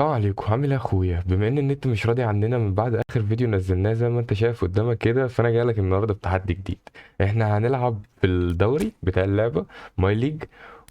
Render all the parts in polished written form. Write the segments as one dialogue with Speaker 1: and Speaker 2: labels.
Speaker 1: السلام عليكم، عامل ايه يا اخويا؟ بما ان النت مش راضي عننا من بعد اخر فيديو نزلناه زي ما انت شايف قدامك كده، فانا جاي لك النهارده بتحدي جديد. احنا هنلعب في الدوري بتاع اللعبه ماي ليج،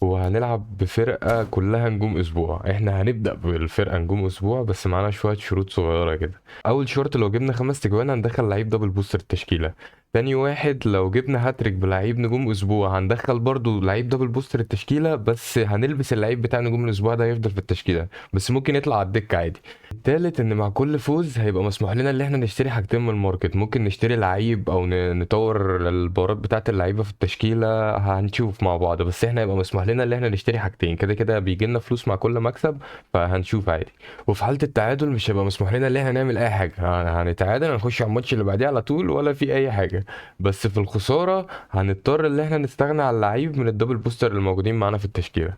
Speaker 1: وهنلعب بفرقه كلها نجوم اسبوع. احنا هنبدا بالفرقه نجوم اسبوع بس معانا شويه شروط صغيره كده. اول شرط، لو جبنا 5 تجوان هندخل لعيب دبل بوستر التشكيله. تاني واحد، لو جبنا هاتريك بلعيب نجوم اسبوع هندخل برضو لعيب دبل بوستر التشكيله، بس هنلبس اللعيب بتاع نجوم الاسبوع ده يفضل في التشكيله بس ممكن يطلع على الدكة عادي. التالت، ان مع كل فوز هيبقى مسموح لنا ان احنا نشتري حاجتين من الماركت. ممكن نشتري لعيب او نطور البورات بتاعة اللعيبة في التشكيلة، هنشوف مع بعض. بس احنا هيبقى مسموح لنا ان احنا نشتري حاجتين، كده كده بيجي لنا فلوس مع كل مكسب، فهنشوف عادي. وفي حالة التعادل مش هيبقى مسموح لنا ان احنا نعمل اي حاجة، هنتعادل هنخش على الماتش اللي بعديه على طول ولا في اي حاجة. بس في الخسارة هنضطر ان احنا نستغنى عن اللعيب من الدبل بوستر الموجودين معانا في التشكيلة.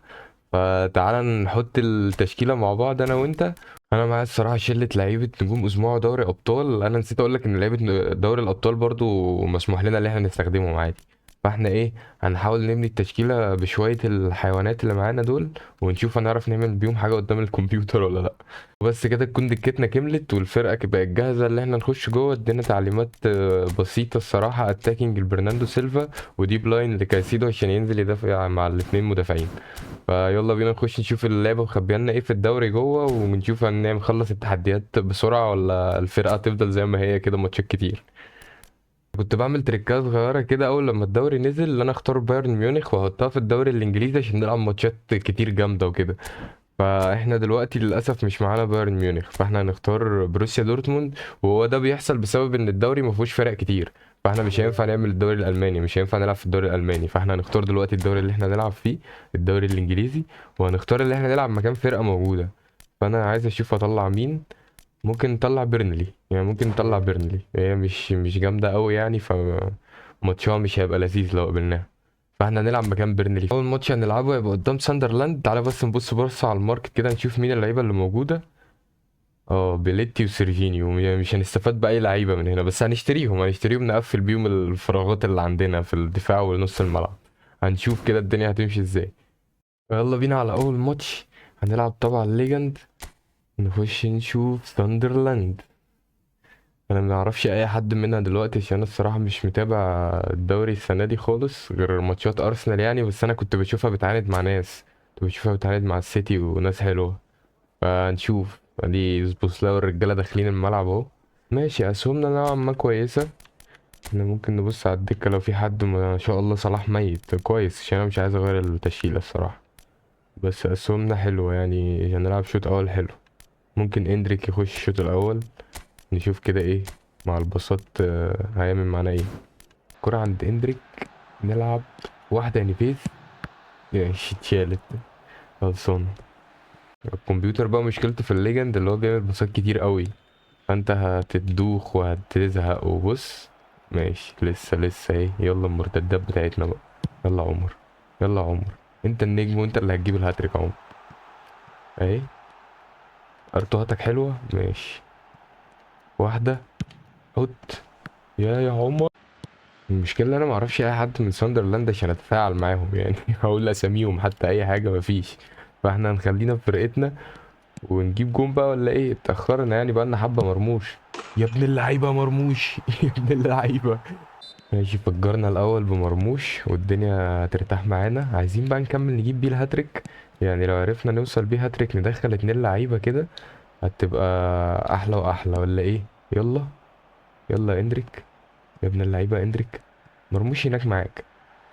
Speaker 1: فتعالى نحط التشكيلة مع بعض انا وانت. انا معايا الصراحة شلة لعيبة نجوم اسبوع دوري ابطال. انا نسيت اقول لك ان لعيبة دوري الابطال برضو مسموح لنا ان احنا نستخدمهم عادي. فاحنا ايه، هنحاول نبني التشكيلة بشوية الحيوانات اللي معانا دول، ونشوف هنعرف نعمل بيهم حاجة قدام الكمبيوتر ولا لا. بس كده تكون دكتنا كملت والفرقة بقت جاهزة اللي احنا نخش جوه. ادينا تعليمات بسيطة الصراحة: اتاكينج البرناندو سيلفا، وديب لاين لكايسيدو عشان ينزل يدافع مع الاتنين مدافعين. فيلا بينا نخش نشوف اللعبة مخبية لنا ايه في الدوري جوه، ونشوف هنعمل نخلص التحديات بسرعة ولا الفرقة تفضل زي ما هي كده ماتشات كتير. كنت بعمل تريكات صغيرة كده أول لما الدوري نزل، اللي أنا أختار بايرن ميونخ وأحطها في الدوري الإنجليزي عشان نلعب ماتشات كتير جامدة وكده. فاحنا دلوقتي للاسف مش معانا بايرن ميونخ، فاحنا هنختار بروسيا دورتموند. وهو ده بيحصل بسبب ان الدوري ما فيهوش فرق كتير، فاحنا مش هينفع نعمل الدوري الالماني، مش هينفع نلعب في الدوري الالماني. فاحنا هنختار دلوقتي الدوري اللي احنا نلعب فيه، الدوري الانجليزي. وهنختار اللي احنا نلعب مكان فرقة موجودة. فانا عايز اشوف اطلع مين. ممكن نطلع بيرنلي، يعني ممكن نطلع بيرنلي، هي مش جامدة قوي يعني، ماتشها مش هيبقى لذيذ لو قبلناها. فاحنا هنلعب مكان بيرنلي. اول ماتش هنلعبه هيبقى قدام ساندرلاند. تعالى بس نبص بص على الماركت كده نشوف مين اللعيبه اللي موجوده. اه، بيليتي وسيرجينيو. يعني مش هنستفاد باي لعيبه من هنا، بس هنشتريهم نقفل بيهم الفراغات اللي عندنا في الدفاع ونص الملعب. هنشوف كده الدنيا هتمشي ازاي. يلا بينا على اول ماتش. هنلعب طبعا ليجند. نخش نشوف ساندرلاند. انا ما اعرفش اي حد منها دلوقتي عشان انا الصراحه مش متابع الدوري السنه دي خالص غير ماتشات ارسنال يعني. بس انا كنت بشوفها بتعاند مع ناس، كنت بشوفها بتعاند مع السيتي وناس حلوه. فنشوف ادي سبوسلاو والرجاله داخلين الملعب اهو. ماشي، اسهمنا نوعا ما كويسه. احنا ممكن نبص على الدكه لو في حد. ما شاء الله صلاح ميت كويس عشان انا مش عايز اغير التشكيله الصراحه. بس اسهمنا حلوه يعني، هنلعب شوط اول حلو. ممكن اندريك يخش الشوط الاول. نشوف كده ايه مع الباصات هيعمل معانا ايه. كرة عند اندريك. نلعب واحدة نيفيز. ماشي اتشالت. خلصان. الكمبيوتر بقى مشكلته في الليجند اللي هو بيعمل باصات كتير قوي، فانت هتدوخ وهتزهق. وبص، ماشي لسه ايه. يلا المرتدات بتاعتنا بقى. يلا عمر، يلا عمر، انت النجم وانت اللي هتجيب الهاتريك يا عمر. اهي، ارتوهاتك حلوة. ماشي، واحدة. اوت. يا عمر. المشكلة ان انا معرفش اي حد من ساندرلاند عشان اتفاعل معاهم يعني هقول اساميهم حتى اي حاجة مفيش. فاحنا هنخلينا في فرقتنا ونجيب جون بقى ولا ايه؟ اتأخرنا يعني، بقالنا حبة. مرموش، يا ابن اللعيبة مرموش يا ابن اللعيبة. ماشي، فجرنا الاول بمرموش والدنيا هترتاح معانا. عايزين بقى نكمل نجيب بيه الهاتريك. يعني لو عرفنا نوصل بيه هاتريك ندخل 2 لعيبة كده هتبقى احلى واحلى ولا ايه؟ يلا، يلا اندريك، يا ابن اللعيبة اندريك. مرموش هناك معاك.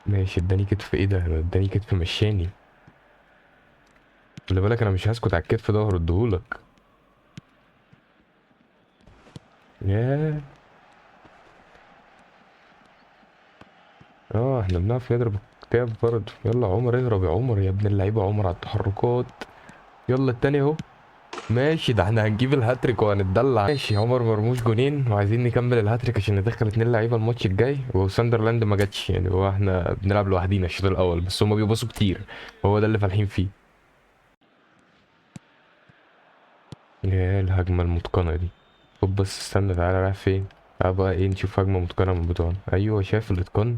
Speaker 1: ماشي، اداني كتف. ايه ده؟ اداني كتف مشاني. خلي بالك انا مش هسكت على الكتف ده وهردهولك. ياه. اه، احنا بنعرف نضرب الكتاب برضه. يلا عمر اهرب يا عمر، يا ابن اللعيبه عمر على التحركات. يلا التاني اهو. ماشي، ده احنا هنجيب الهاتريك وهنتدلع. ماشي، عمر مرموش جونين وعايزين نكمل الهاتريك عشان ندخل 2 لعيبه الماتش الجاي. وساندرلاند ما جاتش يعني، هو احنا بنلعب لوحدينا الشوط الاول بس هما بيبصوا كتير. هو ده اللي فالحين فيه. يا الهجمه المتقنه دي. خد بس استنى، تعالى رايح فين؟ تعالى بقى ايه، نشوف هجمة متقنة من بتوعنا. ايوه، شايف الاتقان؟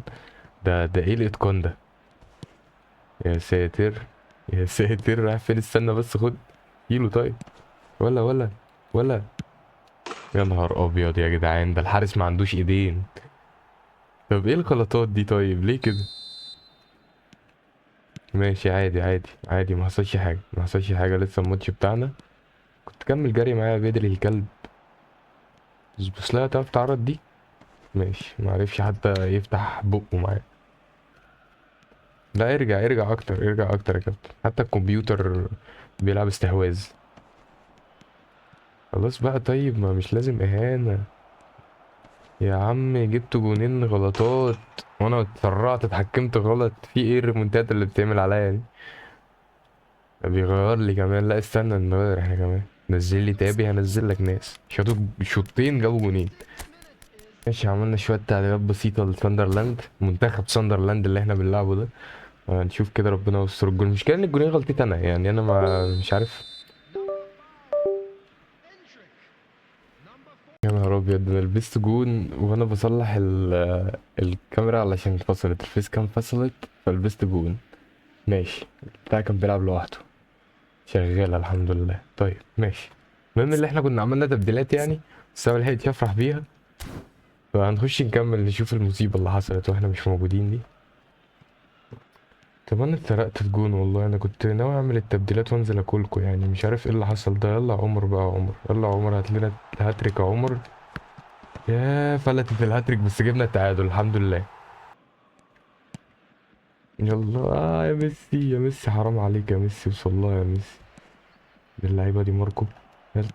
Speaker 1: ده ايه الاتقان ده؟ يا ساتر، يا ساتر، رايح فين؟ استنى بس خد كيلو طيب. ولا ولا. يا نهار ابيض يا جدعان، ده الحارس ما عندوش ايدين. طب ايه الغلطات دي؟ طيب ليه كده؟ ماشي عادي عادي عادي، ما حصلش حاجه ما حصلش حاجه، لسه الماتش بتاعنا. كنت كمل جري معايا بدري الكلب. بس لا تعرف تعرض دي. ماشي، ما عرفش حتى يفتح بقه معايا. لا ارجع ارجع اكتر، ارجع اكتر يا كابتن، حتى الكمبيوتر بيلعب استحواذ. خلاص بقى طيب، ما مش لازم اهانة. يا عم جبت جونين غلطات، وانا اتسرعت اتحكمت غلط، في ايه الريمونتات اللي بتعمل عليا دي؟ بيغير لي كمان، لا استنى نغير احنا كمان. نزل لي تابي، هنزل لك ناس شاطوا شوطين جابوا جونين. ماشي، عملنا شوية تعديلات بسيطة لساندرلاند، منتخب ساندرلاند اللي احنا بنلعبه ده. هنشوف كده، ربنا يستر. الجول المشكلة ان الجولين غلطتي انا، يعني انا ما مش عارف. يا نهار ابيض، انا لبست جون وانا بصلح الكاميرا علشان فصلت الفيس كام فصلت، فلبست جون. ماشي. بتاع كان بيلعب لوحده. شغالة الحمد لله. طيب ماشي. المهم اللي احنا كنا عملنا تبديلات يعني، بس انا ملحقتش افرح بيها. فهنخش نكمل نشوف المصيبة اللي حصلت واحنا مش موجودين دي. طب انا اتسرقت الجون والله، انا كنت ناوي اعمل التبديلات وانزل اكلكو، يعني مش عارف ايه اللي حصل ده. يلا يا عمر بقى، يا عمر يلا يا عمر، هات لنا الهاتريك يا عمر. يا فلتت الهاتريك، بس جبنا التعادل الحمد لله. يلا يا ميسي يا ميسي، حرام عليك يا ميسي، وصل الله يا ميسي. دي اللعيبة دي ماركو. يلا.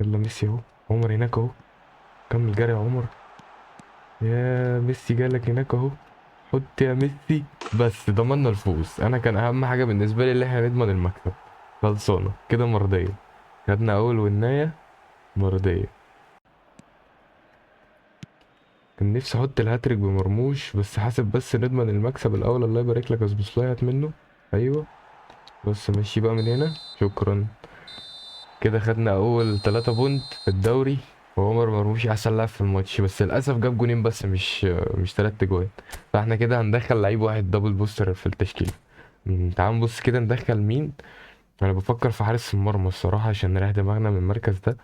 Speaker 1: يلا ميسي اهو. عمر هناك اهو. كمل جري يا عمر. يا ميسي جالك هناك اهو. حط يا ميسي. بس ضمننا الفوز، انا كان اهم حاجة بالنسبة لي اللي احنا نضمن المكسب. خلصانة كده مرضية. خدنا اول والناية. مرضية. كان نفسي احط الهاتريك بمرموش، بس حاسب بس نضمن المكسب الاول. الله يبارك لك يا سبوسلاي، منه. ايوه. بس ماشي بقى من هنا. شكرا. كده خدنا اول 3 بونت في الدوري. وعمر مرموش احسن لاعب في الماتش، بس للاسف جاب جونين بس، مش 3 جوان. فاحنا كده هندخل لعيب واحد دبل بوستر في التشكيله. تعال نبص كده ندخل مين. انا بفكر في حارس المرمى الصراحه، عشان نريح دماغنا من المركز ده.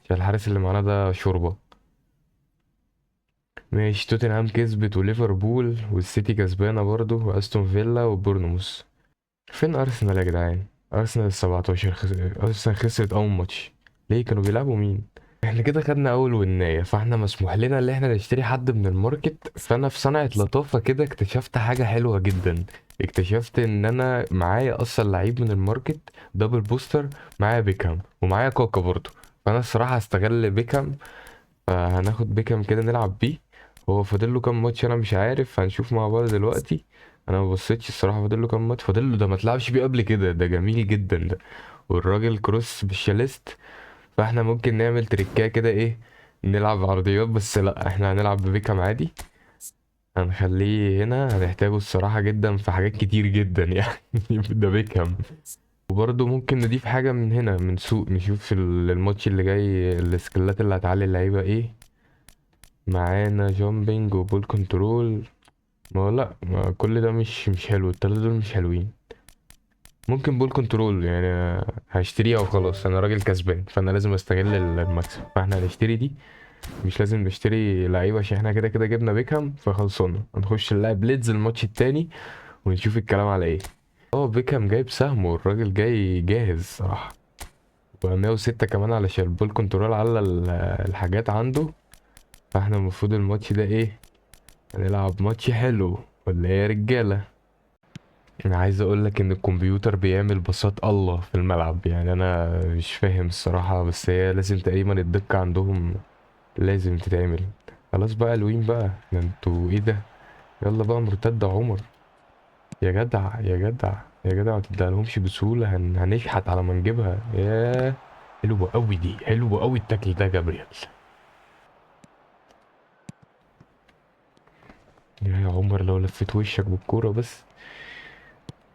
Speaker 1: عشان الحارس اللي معانا ده شوربه. ماشي، توتنهام كسبت وليفربول والسيتي كسبانه برضو واستون فيلا وبورنموث. فين ارسنال يا جدعان؟ ارسنال ال 17 ارسنال خسرت اول ماتش. ليه؟ كانوا بيلعبوا مين؟ احنا كده خدنا اول وناية، فاحنا مسموح لنا ان احنا نشتري حد من الماركت. فانا في صنعة لطافة كده اكتشفت حاجة حلوة جدا. اكتشفت ان انا معايا اصلا لعيب من الماركت. دبل بوستر. معايا بيكهام ومعايا كوكا برضه. فانا الصراحة هستغل بيكهام. فهناخد بيكهام كده نلعب بيه. هو فاضل له كام ماتش انا مش عارف، هنشوف مع بعض دلوقتي. انا ما بصيتش الصراحة، فاضل له كام ماتش. فاضل له ده ما تلعبش بيه قبل كده، ده جميل جدا ده. والراجل كروس سبيشاليست. فاحنا ممكن نعمل تريكاه كده ايه. نلعب عرضيات، بس لا احنا هنلعب ببيكهام عادي. هنخليه هنا، هنحتاجه الصراحة جدا في حاجات كتير جدا يعني. ده بيكهام. وبرضه ممكن نضيف حاجة من هنا من سوق، نشوف في الماتش اللي جاي السكيلات اللي هتعلي اللعيبة ايه. معانا جامبينج وبول كنترول. ما هو لا، ما كل ده مش حلو، التلاتة دول مش حلوين. ممكن بول كنترول يعني. هشتريها وخلاص، انا راجل كسبان فانا لازم استغل المكسب، فاحنا هنشتري دي. مش لازم نشتري لعيبه، عشان احنا كده كده جبنا بيكهام فخلصانه. هنخش نلعب ليدز الماتش التاني. ونشوف الكلام على ايه. اه بيكهام جايب سهم والراجل جاي جاهز صراحه. و106 كمان علشان البول كنترول على الحاجات عنده. فاحنا المفروض الماتش ده ايه. هنلعب ماتش حلو. ولا ايه يا رجاله؟ انا عايز اقول لك ان الكمبيوتر بيعمل باصات الله في الملعب، يعني انا مش فاهم الصراحه، بس هي لازم تقريبا الدقه عندهم. لازم تتعمل. خلاص بقى الوين بقى، ده انتوا ايه ده؟ يلا بقى مرتد عمر. يا جدع يا جدع. يا جدع ما تديهالهمش بسهولة، هنشحت على ما نجيبها ياه. حلوة قوي دي، حلوة قوي التاكل ده جابريel. يا عمر لو لفيت وشك بالكورة بس.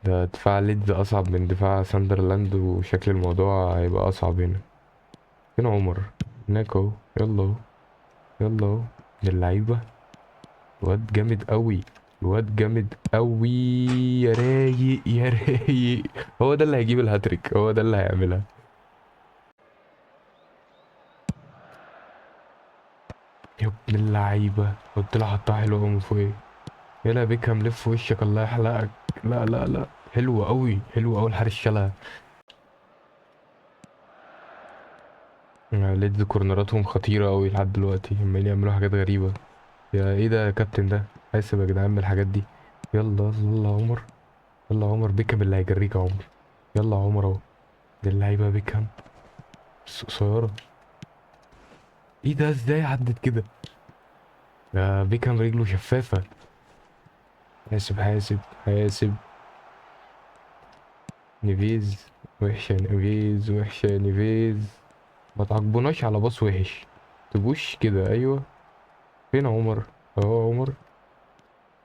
Speaker 1: ده دفاع ليدز أصعب من دفاع ساندرلاند، وشكل الموضوع هيبقى أصعب هنا. فين عمر؟ هناك اهو. يلا اهو. يلا اهو. ده اللعيبة. الواد جامد قوي. الواد جامد قوي. يا رايق يا رايق. هو ده اللي هيجيب الهاتريك، هو ده اللي هيعملها. يا ابن اللعيبة، قلت له حطها حلوة أوي من فوق. ايه يلا بيكهام لف وشك الله يحلقك. لا لا لا، حلوة أوي حلوة أوي، الحارس شالها. ليدز كورنراتهم خطيرة أوي لحد دلوقتي، عمالين يعملوا حاجات غريبة. يا ايه ده يا كابتن ده؟ حاسب يا جدعان بالحاجات دي. يلا يلا يا عمر. يلا يا عمر، بيكهام اللي هيجريك يا عمر. يلا يا عمر اهو. دي اللعيبة بيكهام. بس قصيرة. ايه ده ازاي عدت كده؟ ده بيكهام رجله شفافة. حاسب حاسب حاسب. نيفيز. وحشة نيفيز، وحشة نيفيز. ما تعاقبوناش على باص وحش. تبوش كده، ايوه. فين عمر؟ اهو عمر.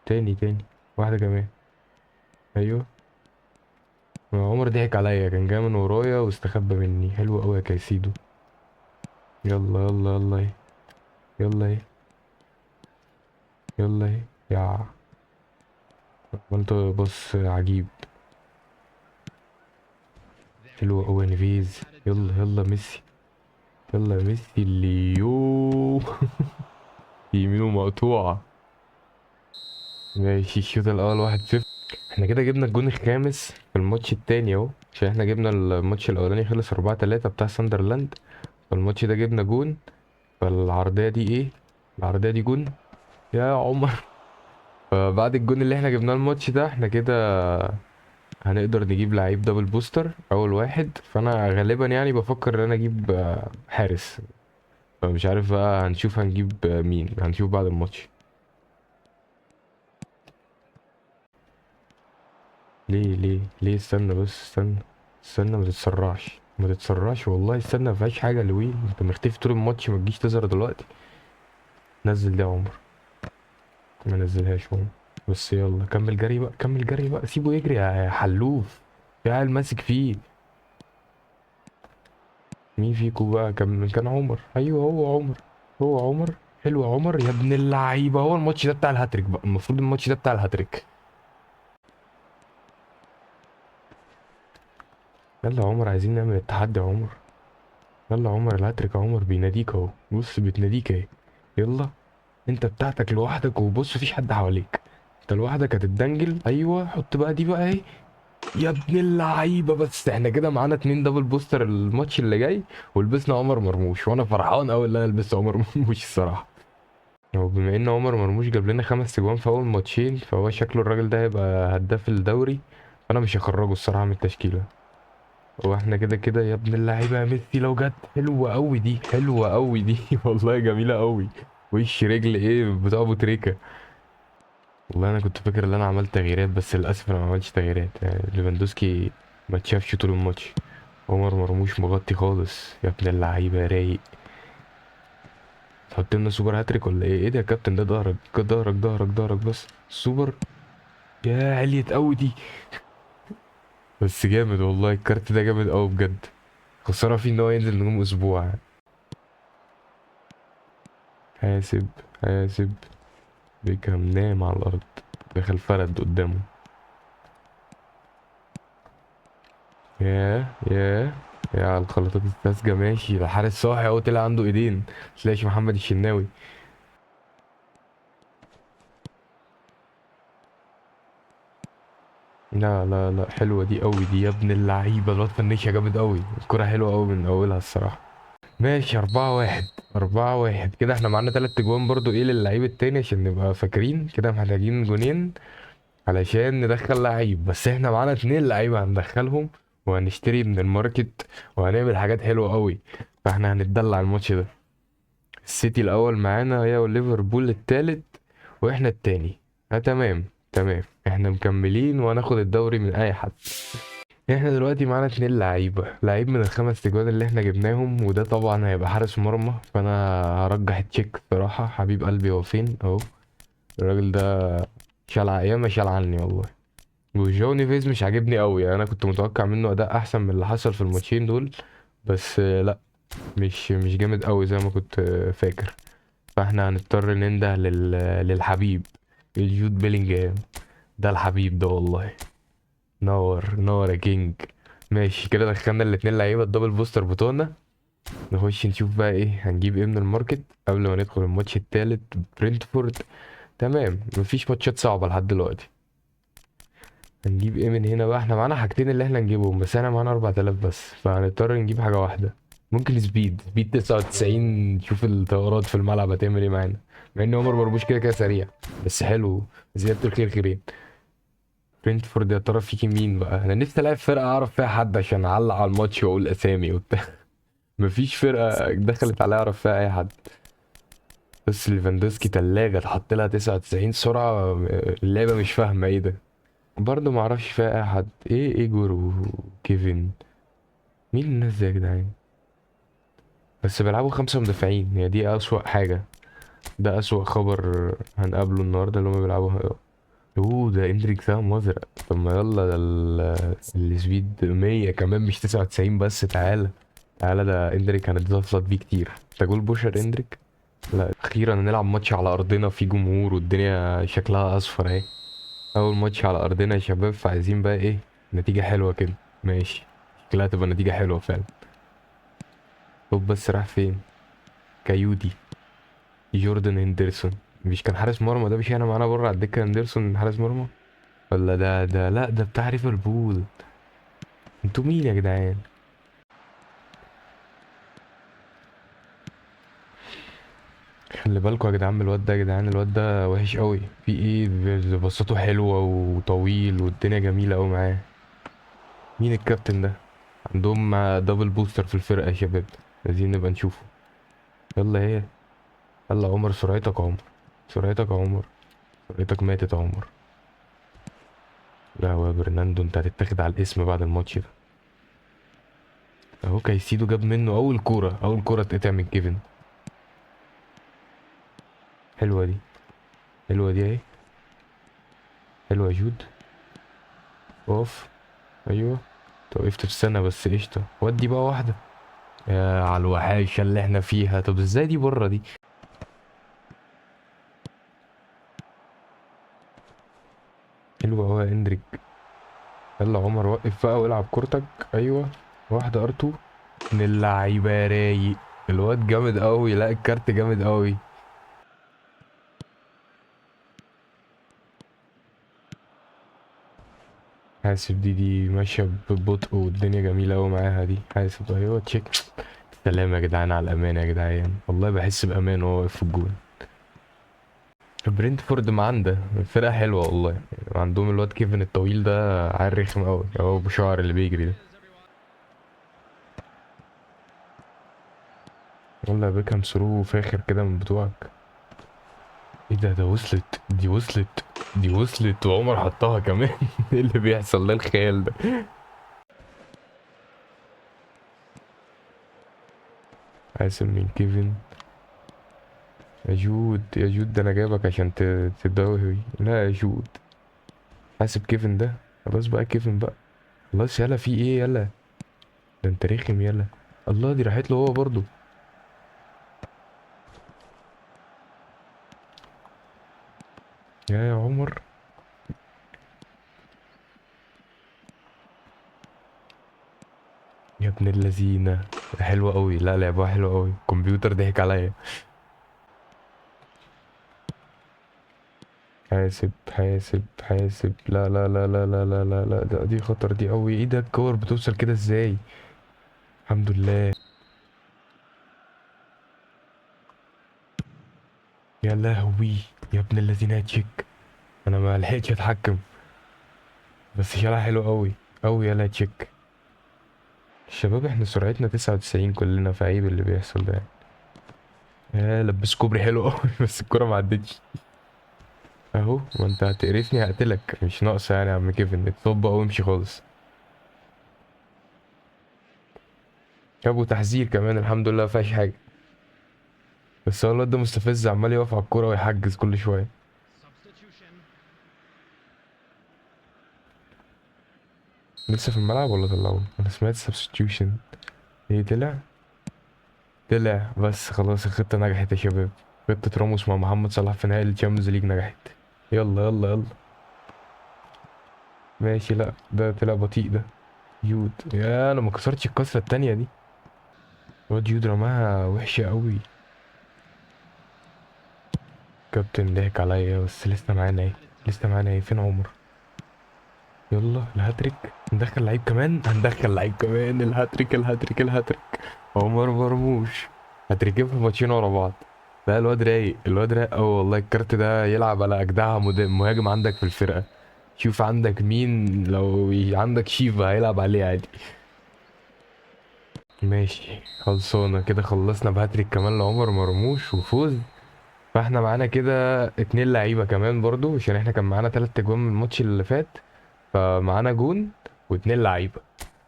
Speaker 1: تاني تاني. واحدة كمان. ايوه. عمر ضحك عليا، كان جاي من ورايا واستخبى مني. حلو قوي يا كايسيدو. يلا يلا يلا ايه. يلا ايه. يلا ايه. يا عملت بص عجيب. حلو قوي يا نيفيز. يلا يلا ميسي. يلا يا ميسي اللي يو. يمينه مقطوعة. ماشي الشوط الأول 1-0. احنا كده جبنا الجون الخامس في الماتش التاني اهو، عشان احنا جبنا الماتش الأولاني خلص 4-3 بتاع ساندرلاند. فالماتش ده جبنا جون. فالعرضية دي ايه؟ العرضية دي جون. يا عمر. فبعد الجون اللي احنا جبناه الماتش ده، احنا كده هنقدر نجيب لعيب دبل بوستر أول واحد. فأنا غالبا يعني بفكر إن أنا أجيب حارس. فمش عارف بقى، هنشوف هنجيب مين، هنشوف بعد الماتش. ليه استنى بس استنى. استنى ما تتسرعش ما تتسرعش والله، استنى مفيهاش حاجة يا لويل، انت مختفي طول الماتش ما تجيش تظهر دلوقتي. نزل ده يا عمر. ما نزلهاش عمر. بس يلا كمل جري بقى، كمل جري بقى، سيبه يجري يا حلوف. في عيل ماسك فيه. مين فيكو بقى كان عمر، ايوه هو عمر. هو عمر. حلو يا عمر يا ابن اللعيبة، هو الماتش ده بتاع الهاتريك بقى، المفروض الماتش ده بتاع الهاتريك. يلا يا عمر، عايزين نعمل التحدي يا عمر. يلا يا عمر الهاتريك يا عمر بيناديك اهو، بص بتناديك اهي. يلا. انت بتاعتك لوحدك، وبص مفيش حد حواليك. انت لوحدك هتتدنجل، ايوه حط بقى دي بقى اهي. يا ابن اللعيبه، بس احنا كده معانا 2 دبل بوستر الماتش اللي جاي. ولبسنا عمر مرموش، وانا فرحان قوي ان انا لبست عمر مرموش الصراحه. هو بما ان عمر مرموش جاب لنا 5 اجوان في اول ماتشين، فهو شكله الراجل ده هيبقى هداف الدوري. فانا مش هخرجه الصراحه من التشكيله. واحنا كده كده يا ابن اللعيبه يا ميسي، لو جت حلوه قوي دي، حلوه قوي دي. والله جميله قوي. وش رجل ايه بتاع ابو تريكه. والله انا كنت فاكر ان انا عملت تغييرات، بس للاسف انا ما عملتش تغييرات يعني ليفاندوسكي. ما اتشافش طول الماتش. عمر مرموش مغطي خالص يا ابن اللعيبه رايق. تحط لنا سوبر هاتريك ولا ايه؟ ايه ده يا كابتن؟ ده ظهرك ظهرك ظهرك ظهرك بس سوبر. يا عليت قوي دي. بس جامد والله، الكارت ده جامد قوي بجد. خسارة فيه ان هو ينزل نجوم اسبوع. حاسب حاسب. بيكهام نام على الارض. دخل فرد قدامه. ياه ياه. يا على الخلطات الساذجة، ماشي ده حارس صاحي اهو، طلع عنده ايدين. تلاقيش محمد الشناوي. لا لا لا، حلوة دي قوي دي يا ابن اللعيبة، الواد فنشها جامد قوي، الكرة حلوة قوي من اولها الصراحة. ماشي 4-1. 4-1 كده، احنا معانا 3 اجوان برضو ايه للعيب التاني، عشان نبقى فاكرين كده محتاجين جونين. علشان ندخل لعيب، بس احنا معانا 2 لعيبة هندخلهم. وهنشتري من الماركت. وهنعمل حاجات حلوة قوي. فاحنا هنتدلع الماتش ده. السيتي الاول معانا هي، وليفربول التالت. واحنا التاني. تمام. تمام احنا مكملين، وهناخد الدوري من اي حد. احنا دلوقتي معانا 2 لعيبة، لعيب من ال5 تجوان اللي احنا جبناهم، وده طبعا هيبقى حارس مرمى، فانا هرجح تشيك صراحة، حبيب قلبي هو فين اهو. الراجل ده ياما شال عني والله. وجو نيفيز مش عاجبني قوي يعني، انا كنت متوقع منه اداء احسن من اللي حصل في الماتشين دول. بس لا. مش جامد قوي زي ما كنت فاكر. فاحنا هنضطر ننده للحبيب. الجود بيلينجهام. ده الحبيب ده والله. نور نور يا كينج. ماشي كده دخلنا ال2 لعيبه الدبل بوستر بتوعنا. نخش نشوف بقى ايه هنجيب ايه من الماركت قبل ما ندخل الماتش التالت. برينتفورد. تمام، مفيش ماتشات صعبة لحد دلوقتي. هنجيب ايه من هنا بقى؟ احنا معانا حاجتين اللي احنا نجيبهم، بس احنا معانا 4000 بس، فهنضطر نجيب حاجة واحدة. ممكن سبيد 99، نشوف الطيارات في الملعب هتعمل ايه معانا. مع ان عمر مرموش كده كده سريع، بس حلو. زيادة الخير خيرين. برينتفورد يا ترى فيكي مين بقى؟ انا نفسي الاقي فرقة اعرف فيها حد عشان اعلق على الماتش واقول اسامي وبتاع. مفيش فرقة دخلت عليها اعرف فيها اي حد. بس ليفاندوسكي تلاجة اتحط لها 99 سرعة. اللعبة مش فاهمة ايه ده. برضه معرفش فيها اي حد. ايه ايجور وكيفن؟ مين الناس دي يا جدعان؟ بس بيلعبوا 5 مدافعين، هي دي اسوأ حاجة. ده اسوأ خبر هنقابله النهاردة، اللي هما بيلعبوا. اوه، ده اندريك سام ازرق. طب ما يلا، ده السبيد 100 كمان مش 99 بس. تعالى تعالى، ده اندريك هنتزفلط بيه كتير. انت جول بوشر اندريك. لا، اخيرا هنلعب ماتش على ارضنا في جمهور والدنيا شكلها اصفر اهي. اول ماتش على ارضنا يا شباب، فعايزين بقى ايه؟ نتيجة حلوة كده. ماشي. شكلها تبقى نتيجة حلوة فعلا. طب بس راح فين؟ كايودي. جوردن هندرسون. مش كان حارس مرمى ده؟ مش انا معانا بره على الدكة هندرسون حارس مرمى؟ ولا ده لا، ده بتاع ليفربول. انتوا مين يا جدعان؟ خلي بالكوا يا جدعان من الواد ده. يا جدعان الواد ده وحش قوي. في ايه؟ بصته حلوة وطويل والدنيا جميلة قوي معاه. مين الكابتن ده؟ عندهم دبل بوستر في الفرقة يا شباب. عايزين نبقى نشوفه. يلا ايه؟ يلا عمر، سرعتك يا عمر. سرعتك يا عمر. سرعتك ماتت يا عمر. لا هو يا برناندو، انت هتتاخد على الاسم بعد الماتش ده. اهو كايسيدو جاب منه اول كورة. اول كورة اتقطع من كيفن. حلوة دي. حلوة دي اهي. حلوة يا جود. اقف. ايوه. انت وقفت في السنة بس قشطة. ودي بقى واحدة. يا على الوحاشة اللي احنا فيها. طب ازاي دي بره دي؟ حلوة اهو يا اندريك. يلا عمر، وقف بقى والعب كورتك. ايوه. واحدة ار2. من اللعيبة يا رايق. الواد جامد قوي. لا الكارت جامد قوي. حاسب دي ماشية ببطء والدنيا جميلة قوي معاها دي. حاسب. ايوه تشيك. سلام يا جدعان على الامان يا جدعان، والله بحس بامان وهو واقف في الجون. برينتفورد ما عنده فرقة حلوة والله يعني. عندهم الواد كيفن الطويل ده، عيل رخم قوي اهو بشعر اللي بيجري ده. والله بيكهام سرو فاخر كده من بتوعك. ايه ده وصلت دي وصلت. دي وصلت وعمر حطها كمان. ايه اللي بيحصل ده؟ الخيال ده. حاسم من كيفن. يا جود يا جود، ده انا جايبك عشان تدوي. لا يا جود. حاسب كيفن ده. خلاص بقى كيفن بقى. خلاص يلا، في ايه يلا؟ ده انت رخم يلا. الله، دي راحت له هو برضو. يا عمر. يا ابن اللذينه. حلوة قوي. لا لعبها حلوة قوي. الكمبيوتر ضحك عليا. حاسب حاسب حاسب. لا لا لا لا لا لا لا لا، دي خطر دي قوي. ايه ده؟ الكور بتوصل كده ازاي؟ الحمد لله. يا لهوي. يا ابن الذين هتشيك. انا ما لحقتش اتحكم. بس شالها حلو قوي. قوي. يلا تشيك. الشباب احنا سرعتنا 99 كلنا، في عيب اللي بيحصل ده. يا لبس كوبري حلو قوي. بس الكرة ما عدتش. اهو، ما انت هتقرفني هقتلك. مش ناقصة يعني يا عم كيفن. اتطبق وامشي خالص. جابوا تحذير كمان، الحمد لله مفيهاش حاجة. بس هو الواد ده مستفز، عمال يقف على الكورة ويحجز كل شوية. لسه في الملعب ولا طلعوه؟ انا سمعت سبستيوشن. ايه طلع؟ طلع. بس خلاص الخطة نجحت يا شباب. خطة راموس مع محمد صلاح في نهائي الشامبيونز ليج نجحت. يلا يلا يلا. ماشي. لا ده طلع بطيء ده. يود. يا انا ما كسرتش الكسرة التانية دي. الواد يود رماها وحشة قوي. كابتن ضحك عليا بس لسه معانا ايه. لسه معانا ايه، فين عمر؟ يلا الهاتريك. ندخل لعيب كمان، هندخل لعيب كمان. الهاتريك الهاتريك الهاتريك. عمر مرموش. هاتريكين في ماتشين ورا بعض. لا الواد رايق، الواد رايق اوي والله. الكارت ده يلعب على اجدعها مهاجم عندك في الفرقة. شوف عندك مين، لو عندك شيفا هيلعب عليه عادي. ماشي خلصانة كده، خلصنا بهاتريك كمان لعمر مرموش وفوز. فاحنا معانا كده 2 لعيبة كمان برضو، عشان احنا كان معانا 3 اجوان من الماتش اللي فات. فمعانا جون و2 لعيبة.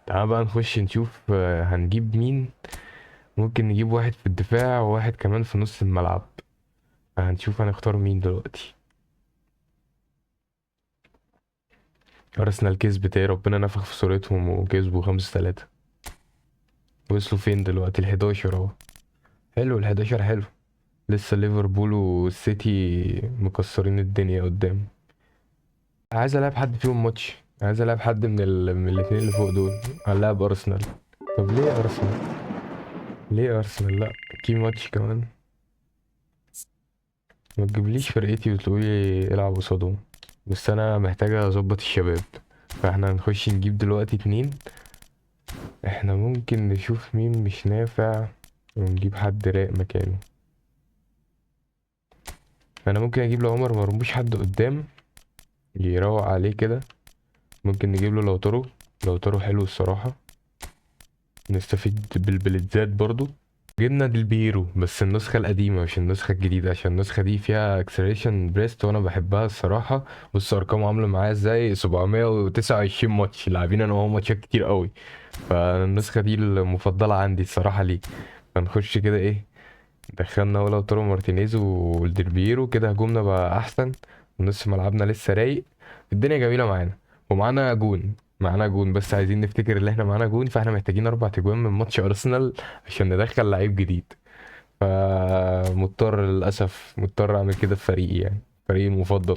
Speaker 1: تعال بقى نخش نشوف هنجيب مين. ممكن نجيب واحد في الدفاع وواحد كمان في نص الملعب. هنشوف هنختار مين دلوقتي. أرسنال كسب تاني، ربنا نفخ في صورتهم وكسبوا 5-3. وصلوا فين دلوقتي؟ ال11 اهو. حلو ال11 حلو. لسه ليفربول والسيتي مكسرين الدنيا قدام. عايز العب حد فيهم ماتش، عايز العب حد من الاتنين اللي فوق دول. هنلعب ارسنال. طب ليه ارسنال؟ ليه ارسنال؟ لا في ماتش كمان. ما تجيبليش فرقتي وتقولي العب قصادهم. بس انا محتاج اظبط الشباب. فاحنا هنخش نجيب دلوقتي 2. احنا ممكن نشوف مين مش نافع ونجيب حد رايق مكانه. انا ممكن اجيب لعمر مرموش حد قدام يروق عليه كده. ممكن نجيب له لوتارو. لوتارو حلو الصراحة. نستفيد بالبلدزات برضو. جبنا ديل بيرو بس النسخة القديمة مش النسخة الجديدة، عشان النسخة دي فيها اكسلريشن بريست وانا بحبها الصراحة. بص ارقامه عاملة معايا ازاي، 729 ماتش لاعبين انا وهو ماتشات كتير قوي. فالنسخة دي المفضلة عندي الصراحة ليه. فنخش كده ايه. دخلنا ولا لوتارو مارتينيز والديل بيرو كده، هجومنا بقى احسن. ونص ملعبنا لسه رايق. الدنيا جميلة معانا. ومعانا جون. معانا جون بس عايزين نفتكر ان احنا معانا جون، فاحنا محتاجين 4 تجوان من ماتش ارسنال عشان ندخل لعيب جديد. فمضطر للأسف، مضطر أعمل كده في فريقي يعني. فريقي المفضل.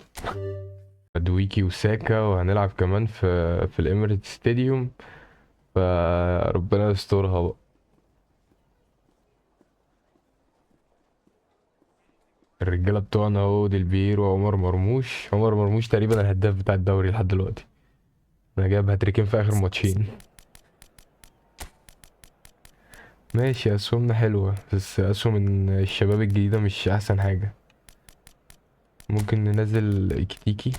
Speaker 1: دويكي وساكا، وهنلعب كمان في الإميريت ستاديوم. فربنا يسترها بقى. الرجالة بتوعنا اهو، ديل بيرو وعمر مرموش. عمر مرموش تقريبا الهداف بتاع الدوري لحد دلوقتي. انا جايب هاتريكين في آخر ماتشين. ماشي أسهمنا حلوة، بس أسهم الشباب الجديدة مش أحسن حاجة. ممكن ننزل ايكيتيكي.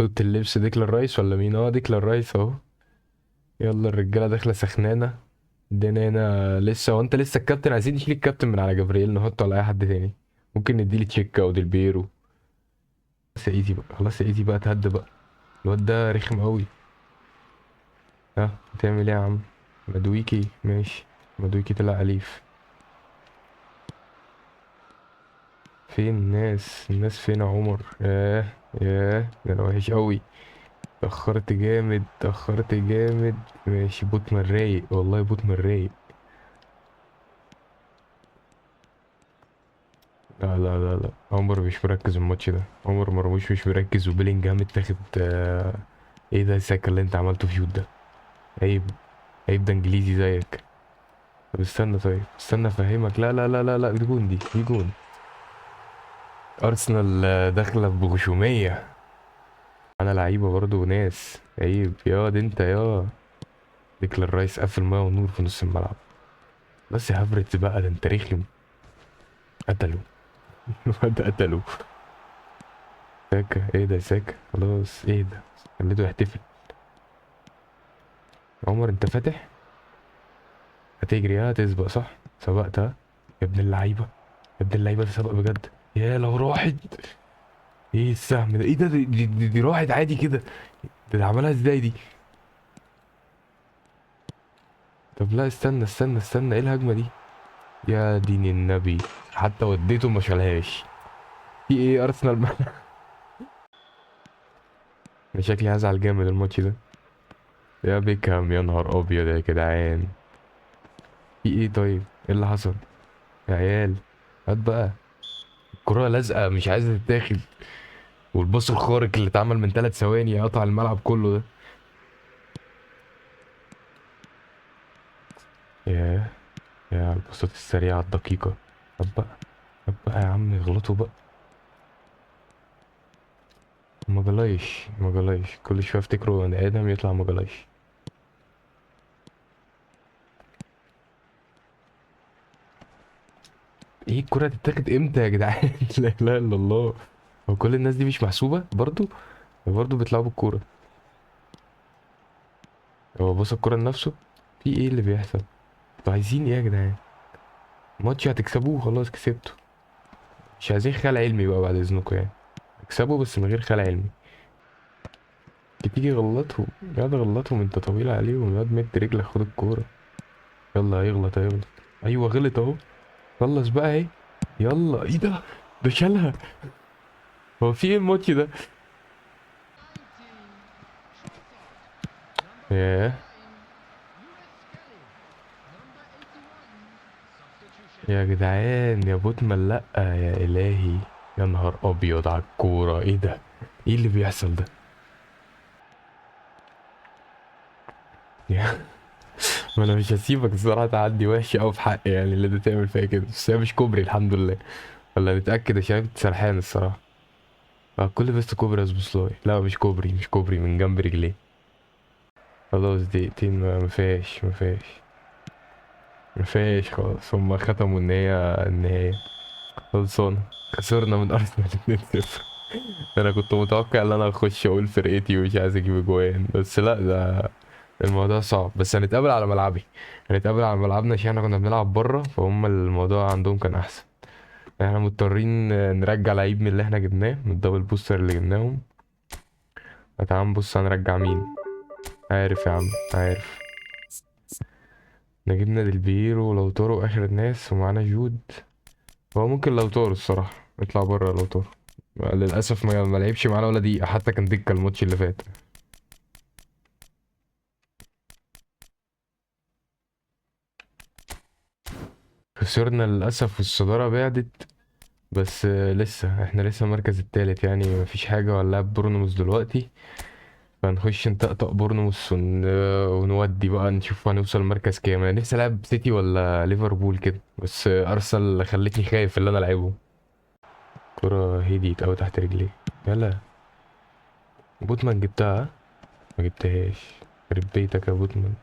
Speaker 1: اوضه اللبس ديكلان رايس ولا مين؟ اه ديكلان رايس اهو. يلا الرجاله داخله سخنانه. الدنيا هنا لسه، وانت لسه الكابتن. عايزين نشيل الكابتن من على جبريل نحطه على اي حد تاني. ممكن نديله تشيكا او ديل بيرو. خلاص يا ايزي بقى، خلاص يا ايزي بقى، تهدى بقى. الواد ده رخم قوي. ها هتعمل ايه يا عم؟ مدويكي ماشي. مدويكي طلع اليف. فين الناس؟ الناس فين يا عمر؟ ياه. ياه ده انا وحش قوي. اتأخرت جامد، اتأخرت جامد. ماشي بوتمان رايق والله، بوتمان رايق. لا لا لا لا، عمر مش مركز الماتش ده. عمر مرموش مش مركز، وبيلينجهام اتاخد ايه ده السكة اللي انت عملته في يود ده؟ عيب. عيب، ده انجليزي زيك. طب استنى، طيب استنى افهمك. لا لا لا لا لا، دي جون، دي جون. ارسنال داخله بغشوميه. انا لعيبه برضه ناس. عيب يا دي انت يا. ديكلان رايس قفل ميه ونور في نص الملعب. بس يا هافرتز بقى، ده انت رخم. قتلوا. الواد قتلوا. ساكا ايه ده؟ ساكا خلاص ايه ده؟ خليته يحتفل. عمر انت فاتح. هتجري هتسبق صح؟ سبقت ها. يا ابن اللعيبه. يا ابن اللعيبه ده سبق بجد. يا لو راحت. ايه السهم ده؟ ايه ده؟ دي راحت عادي كده. ده عملها ازاي دي؟ طب لا استنى استنى استنى، ايه الهجمه دي؟ يا دين النبي. حتى وديته ما شالهاش. في ايه ارسنال انا شكلي هزعل جامد الماتش ده. يا بيكهام يا نهار ابيض يا جدعان. في ايه طيب؟ ايه اللي حصل؟ يا عيال. هات بقى. الكرة لازقة مش عايزة تتاخد. والباص الخارق اللي اتعمل من 3 ثواني قطع الملعب كله ده. ياه. يا البساط السريعة الدقيقة. طب بقى، طب بقى يا عم اغلطوا بقى. ما جلايش كل شوية افتكروا بني آدم يطلع ما جلايش. ايه الكرة تتاخد امتى يا جدعان؟ لا اله الا الله. هو كل الناس دي مش محسوبة برضو بيطلعوا بالكورة. هو بص الكورة لنفسه. في ايه اللي بيحصل؟ انتوا عايزين ايه يا جدعان؟ ماتش هتكسبوه خلاص كسبته. مش عايزين خيال علمي بقى بعد اذنكم يعني. اكسبوا بس من غير خيال علمي. تيجي غلطهم. ياض غلطهم، انت طويل عليهم ياض، مد رجلك خد الكورة. يلا هيغلط. ايوه غلط اهو. خلص بقى اهي. يلا ايه ده؟ ده شالها. هو في ايه الماتش ده؟ ياه. يا جدعان يا بوتمان لأ يا إلهي. يا نهار أبيض على الكورة، إيه ده؟ إيه اللي بيحصل ده؟ يا- ما أنا مش هسيبك الصراحة تعدي وحشة أوي في حقي يعني اللي أنت تعمل فيا كده، بس هي مش كوبري الحمد لله. ولا نتأكد عشان أنت سرحان الصراحة. كل بس كوبري يا سبوسلاي، لا مش كوبري من جنب رجليه. خلاص دقيقتين ما فيهاش خلاص، هما ختموا إن هي النهاية. خلصانة. خسرنا من أرسنال 2-0. انا كنت متوقع ان انا اخش اقول فرقتي ومش عايز اجيب اجوان، بس لا ده الموضوع صعب. بس هنتقابل على ملعبي. هنتقابل على ملعبنا عشان احنا كنا بنلعب بره، فهم الموضوع عندهم كان احسن. احنا مضطرين نرجع لعيب من اللي احنا جبناه من الدبل بوستر اللي جبناهم. تعال نبص هنرجع مين. عارف يا عم عارف. احنا جبنا ديل بيرو ولوتارو اخر الناس ومعانا جود. هو ممكن لوتارو الصراحة يطلع بره لوتارو. للأسف ما لعبش معانا ولا دقيقة، حتى كان دكة الماتش اللي فات. خسرنا للأسف والصدارة بعدت. بس لسه احنا لسه المركز التالت يعني مفيش حاجة، ولا بورنموث دلوقتي. فنخش نطقطق بورنموث ونودي بقى نشوف هنوصل المركز كام. انا نفسي العب سيتي ولا ليفربول كده، بس ارسنال خلتني خايف اللي انا العبه. كرة هديت اوي تحت رجلي. يلا. بوتمان جبتها ها؟ ما جبتهاش. خرب بيتك يا بوتمان.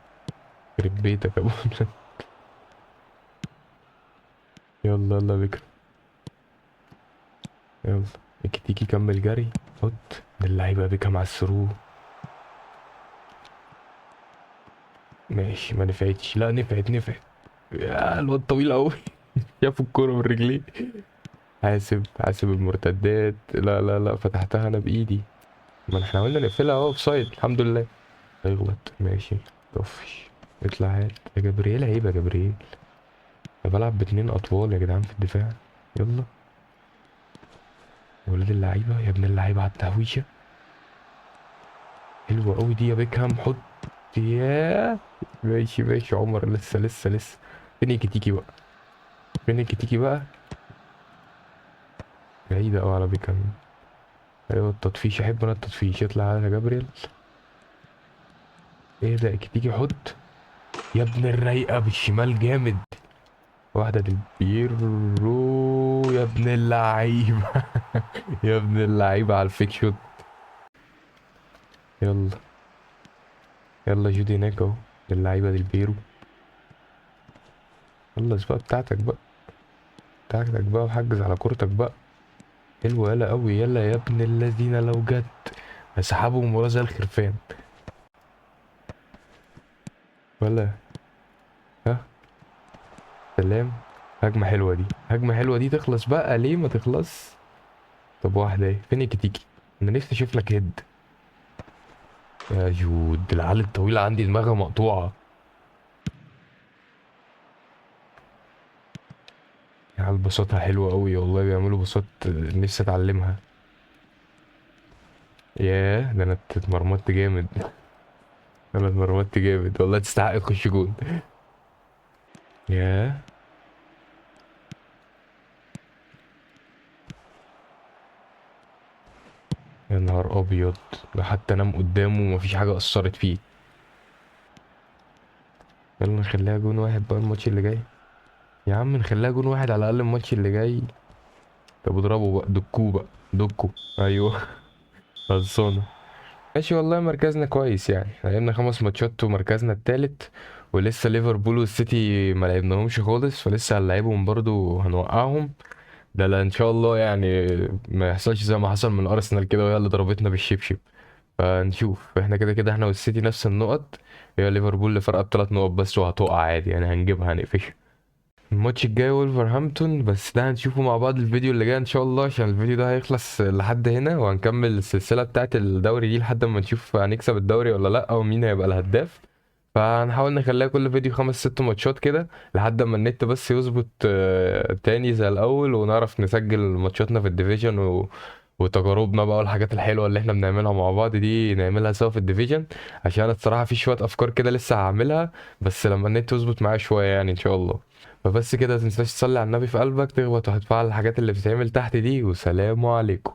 Speaker 1: خرب بيتك يا بوتمان. يلا يلا بكرة. يلا. تيجي كمل جري. حط ده اللعيبة بيكا مع الثرو. ماشي ما نفعتش، لا نفعت. يا الواد طويل قوي. شاف الكورة من رجليه. حاسب المرتدات، لا فتحتها انا بايدي. ما احنا قلنا نقفلها اهو اوفسايد الحمد لله. هيغلط ماشي. طفش. اطلع هات يا جبريل، عيب يا جبريل. انا بلعب باتنين اطوال يا جدعان في الدفاع. يلا. ولاد اللعيبة يا ابن اللعيبة على التهويشة. حلوة قوي دي يا بيكهام، حط. ياه. ماشي عمر، لسه. فين تيكي بقى. فين تيكي بقى. بعيدة أوي على بيكهام. ايوه التطفيش، احب انا التطفيش، يطلع على جابرييل. ايه ده تيجي حط. يا ابن الرايقه بالشمال جامد. واحده بيرو يا ابن اللعيبه. يا ابن اللعيبه على الفيك شوت. يلا. يلا جودي هناك اهو. اللعيبه بيرو. خلص بقى بتاعتك بقى وحجز على كورتك بقى. حلوه يلا قوي، يلا يا ابن الذين لو جت هسحبه من ورا زي الخرفان. ولا. ها. سلام. هجمه حلوه دي تخلص بقى ليه ما تخلص. طب واحدة ايه، فين تيجي. انا نفسي اشوف لك هيد. يا جود العيال الطويلة عندي دماغها مقطوعة. العيال بساطها حلوة قوي والله، بيعملوا بساط نفسي اتعلمها. ياه ده انا اتمرمطت جامد. انا اتمرمطت جامد والله، تستحق تخش جون. ياه. يا نهار ابيض. ده حتى نام قدامه ومفيش حاجة اثرت فيه. يلا نخليها جون واحد بقى الماتش اللي جاي. يا عم نخليها جون واحد على الاقل الماتش اللي جاي. طب اضربه بقى، دكوه بقى، دكو. ايوه. خلصانه. ماشي والله، مركزنا كويس يعني، احنا لعبنا 5 ماتشات ومركزنا التالت. ولسه ليفربول والسيتي ما لعبناهمش خالص، فلسه هنلعبهم برضو هنوقعهم. ده لا ان شاء الله يعني، ما يحصلش زي ما حصل من ارسنال كده وهي اللي ضربتنا بالشبشب. فنشوف، احنا كده كده احنا والسيتي نفس النقط. هي ليفربول اللي فرقت ب3 نقط بس وهتقع عادي يعني، هنجيبها هنقفش. الماتش الجاي وولفرهامبتون، بس ده هنشوفه مع بعض الفيديو اللي جاي ان شاء الله، عشان الفيديو ده هيخلص لحد هنا، وهنكمل السلسلة بتاعت الدوري دي لحد ما نشوف هنكسب الدوري ولا لا، او مين هيبقى الهداف. فهنحاول نخليها كل فيديو 5 6 ماتشات كده، لحد ما النت بس يظبط تاني زي الاول، ونعرف نسجل ماتشاتنا في الديفيجن وتجاربنا بقى والحاجات الحلوة اللي احنا بنعملها مع بعض دي نعملها سوا في الديفيجن. عشان انا الصراحة في شوية افكار كده لسه هعملها، بس لما النت يظبط معايا شوية يعني ان شاء الله. فبس كده، متنساش تصلي على النبي في قلبك، تخبط وهتفعل الحاجات اللي بتتعمل تحت دي، وسلام عليكم.